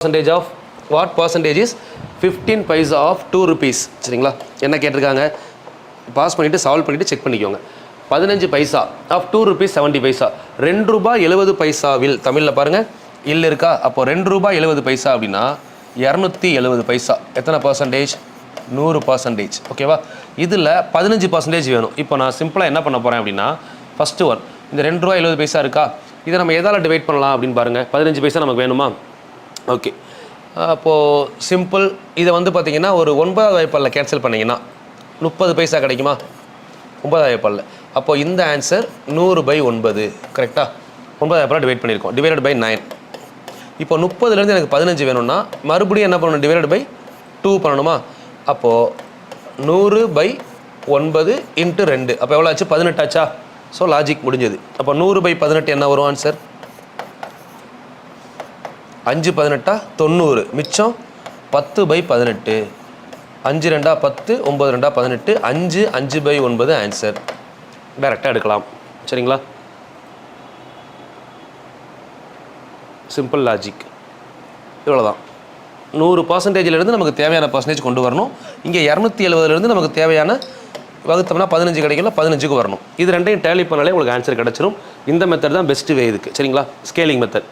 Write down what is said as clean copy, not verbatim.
percentage of what percentage is 15 paisa of 2 rupees சரிங்களா என்ன கேட்டிருக்காங்க பாஸ் பண்ணிட்டு சால்வ் பண்ணிட்டு செக் பண்ணிக்கோங்க 15 பைசா ஆஃப் 2 rupees 70 பைசா 2 ரூபாய் 70 பைசாவில் தமிழில் பாருங்க இல்ல இருக்கா அப்போ 2 ரூபாய் 70 பைசா அப்படின்னா 270 பைசா எத்தனை பர்சன்டேஜ் 100% ஓகேவா இதில் 15% வேணும் இப்போ நான் சிம்பிளாக என்ன பண்ண போகிறேன் அப்படின்னா ஃபஸ்ட்டு ஒன் இந்த 2 ரூபாய் 70 பைசா இருக்கா இதை நம்ம எதால் டிவைட் பண்ணலாம் அப்படின்னு பாருங்கள் 15 பைசா நமக்கு வேணுமா ஓகே அப்போது சிம்பிள் இதை வந்து பார்த்தீங்கன்னா ஒரு 9வது வாய்ப்பாளில் கேன்சல் பண்ணிங்கன்னா 30 பைசா கிடைக்குமா 9வது வாய்ப்பாளில் அப்போது இந்த ஆன்சர் 100/9 கரெக்டாக 9வது வாய்ப்பாளில் டிவைட் பண்ணியிருக்கோம் டிவைடட் பை 9 இப்போ 30லேருந்து எனக்கு 15 வேணும்னா மறுபடியும் என்ன பண்ணணும் டிவைடட் பை 2 பண்ணணுமா அப்போது 100/9 × 2 அப்போ எவ்வளோ ஆச்சு 18 ஆச்சா ஸோ லாஜிக் முடிஞ்சது அப்போ 100/18 என்ன வரும் ஆன்சர் 5×18 90 மிச்சம் 10/18 5 2 10 9 2 18 5 5/9 ஆன்சர் டைரெக்டாக எடுக்கலாம் சரிங்களா சிம்பிள் லாஜிக் இவ்வளோதான் 100%லேருந்து நமக்கு தேவையான பர்சன்டேஜ் கொண்டு வரணும் இங்கே 270லேருந்து நமக்கு தேவையான வகுத்தோம்னா 15 கிடைக்கல 15க்கு வரணும் இது ரெண்டையும் டேலி பண்ணாலே உங்களுக்கு ஆன்சர் கிடச்சிரும் இந்த மெத்தட் தான் பெஸ்ட்டு வே இதுக்கு சரிங்களா ஸ்கேலிங் மெத்தட்